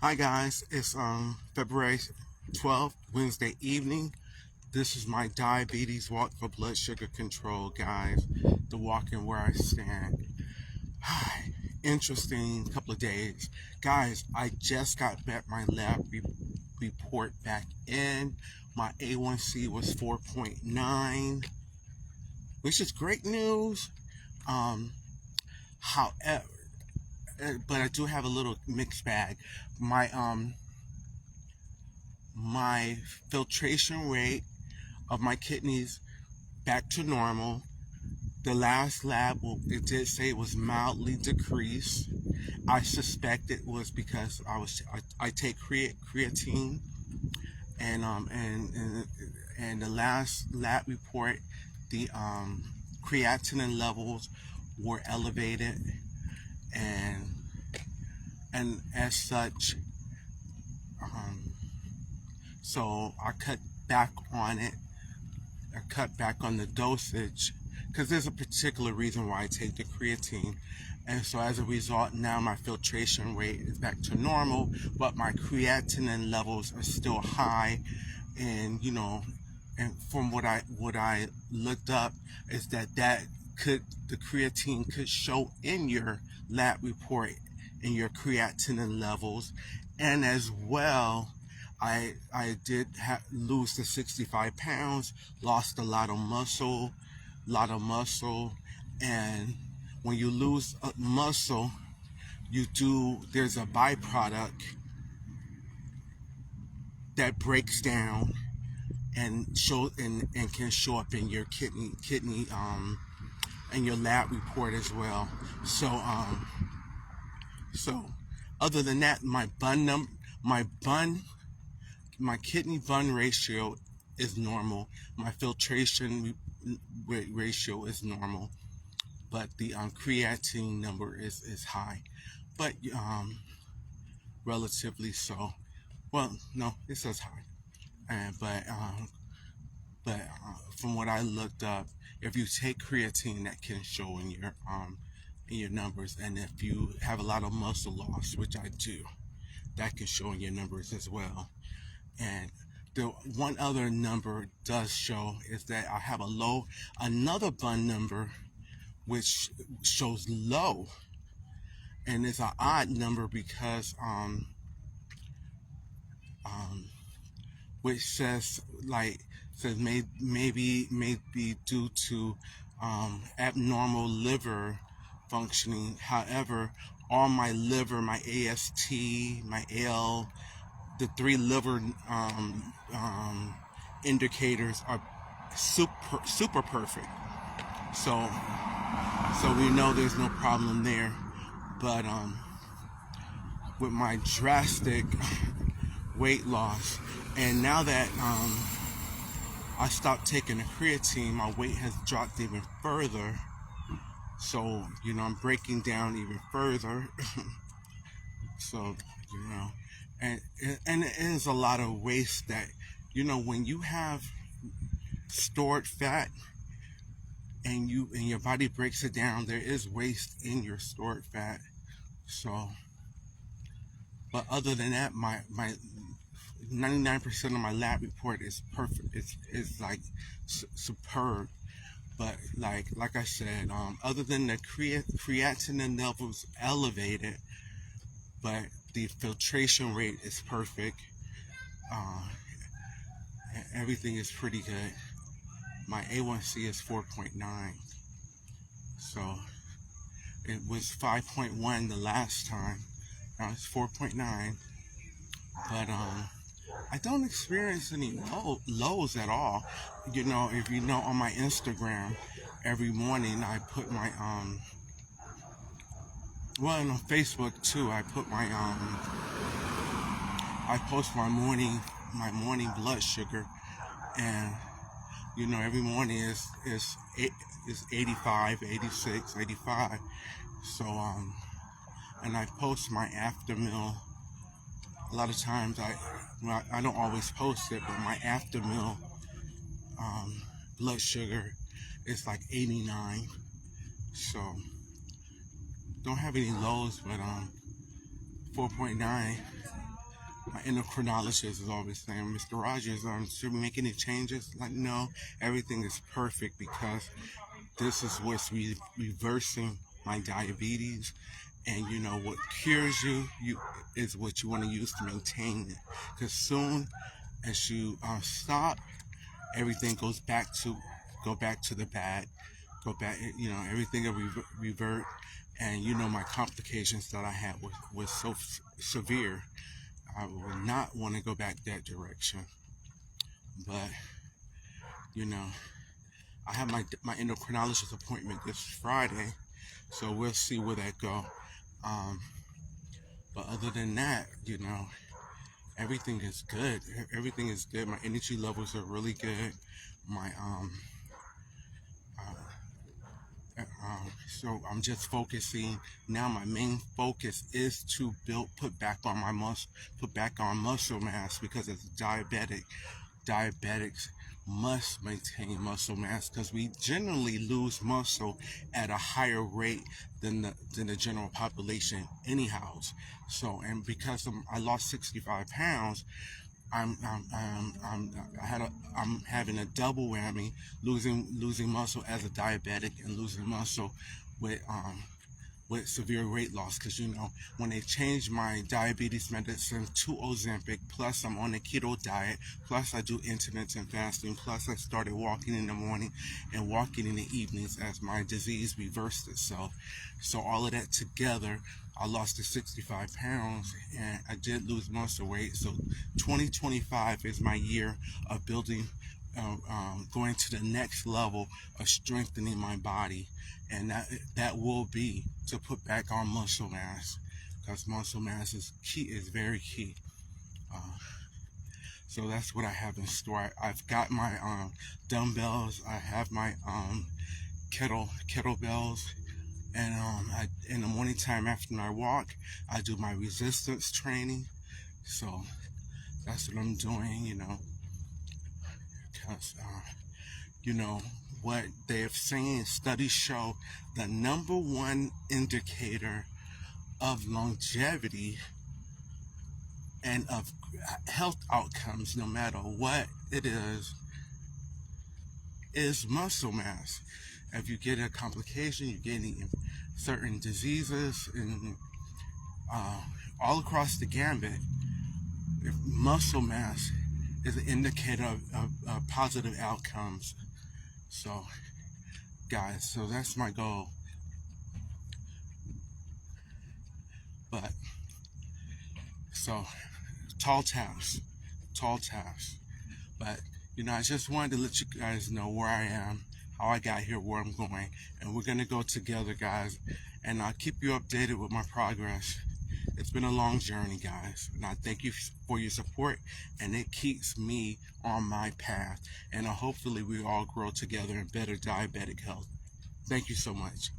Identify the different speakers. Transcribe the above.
Speaker 1: Hi guys, it's February 12th, Wednesday evening. This is my diabetes walk for blood sugar control, guys. The walking where I stand. Interesting couple of days. Guys, I just got back my report back in. My A1C was 4.9, which is great news. Um, however, but I do have a little mixed bag. My filtration rate of my kidneys back to normal. The last lab, it did say it was mildly decreased. I suspect it was because I take creatine, and the last lab report, the creatinine levels were elevated, and as such, um, so I cut back on it. I cut back on the dosage because there's a particular reason why I take the creatine. And so as a result, now my filtration rate is back to normal, but my creatinine levels are still high. And, and from what I looked up is that the creatine could show in your lab report in your creatinine levels. And as well, I did lose the 65 pounds, lost a lot of muscle, and when you lose muscle, there's a byproduct that breaks down and can show up in your kidney and your lab report as well. So other than that, my kidney bun ratio is normal. My filtration ratio is normal, but the creatine number is high, but relatively so. Well, no, it says high, and but from what I looked up, if you take creatine, that can show in your numbers, and if you have a lot of muscle loss, which I do, that can show in your numbers as well. And the one other number does show is that I have another bun number, which shows low, and it's an odd number because um, which says maybe due to abnormal liver functioning. However, all my liver, my AST, my AL, the three liver indicators are super perfect. So we know there's no problem there. But with my drastic weight loss, and now that I stopped taking the creatine, my weight has dropped even further. So I'm breaking down even further. So and it is a lot of waste that when you have stored fat and your body breaks it down, there is waste in your stored fat. So, but other than that, my 99% of my lab report is perfect. It's like superb. But like I said, other than the creatinine levels elevated, but the filtration rate is perfect. Uh, Everything is pretty good. My A1C is 4.9. So it was 5.1 the last time. Now it's 4.9. But I don't experience any lows at all. If you know, on my Instagram, every morning I put my well, and on Facebook too, I put I post my morning blood sugar, and every morning is 85, 86, 85. So and I post my after meal. A lot of times I don't always post it, but my after meal blood sugar is like 89. So don't have any lows, but 4.9. my endocrinologist is always saying, Mr. Rogers, should we make any changes? Like, no, everything is perfect because this is what's reversing my diabetes. And you know what cures you is what you want to use to maintain it. Because soon as you stop, everything go back to the bad, go back. You know, everything will revert. And you know my complications that I had was so severe. I would not want to go back that direction. But you know, I have my endocrinologist appointment this Friday, so we'll see where that go. But other than that, you know, everything is good. Everything is good. My energy levels are really good. My so I'm just focusing now. My main focus is to put back on muscle mass, because as diabetics must maintain muscle mass, because we generally lose muscle at a higher rate than the general population anyhow. So, and because I lost 65 pounds, I'm having a double whammy, losing muscle as a diabetic and losing muscle with severe weight loss. Because you know, when they changed my diabetes medicine to Ozempic, plus I'm on a keto diet, plus I do intermittent fasting, plus I started walking in the morning and walking in the evenings as my disease reversed itself. So all of that together, I lost the 65 pounds and I did lose muscle weight. So 2025 is my year of building, going to the next level of strengthening my body, and that will be to put back on muscle mass, because muscle mass is key, is very key. So that's what I have in store. I've got my dumbbells. I have my kettlebells, and in the morning time after I walk, I do my resistance training. So that's what I'm doing, you know, because you know what they're saying. Studies show the number one indicator of longevity and of health outcomes, no matter what it is muscle mass. If you get a complication, you're getting certain diseases, and all across the gambit, if muscle mass is an indicator of positive outcomes. So, guys, so that's my goal. But, so, tall task. But, you know, I just wanted to let you guys know where I am, how I got here, where I'm going. And we're going to go together, guys. And I'll keep you updated with my progress. It's been a long journey, guys, and I thank you for your support, and it keeps me on my path, and hopefully we all grow together in better diabetic health. Thank you so much.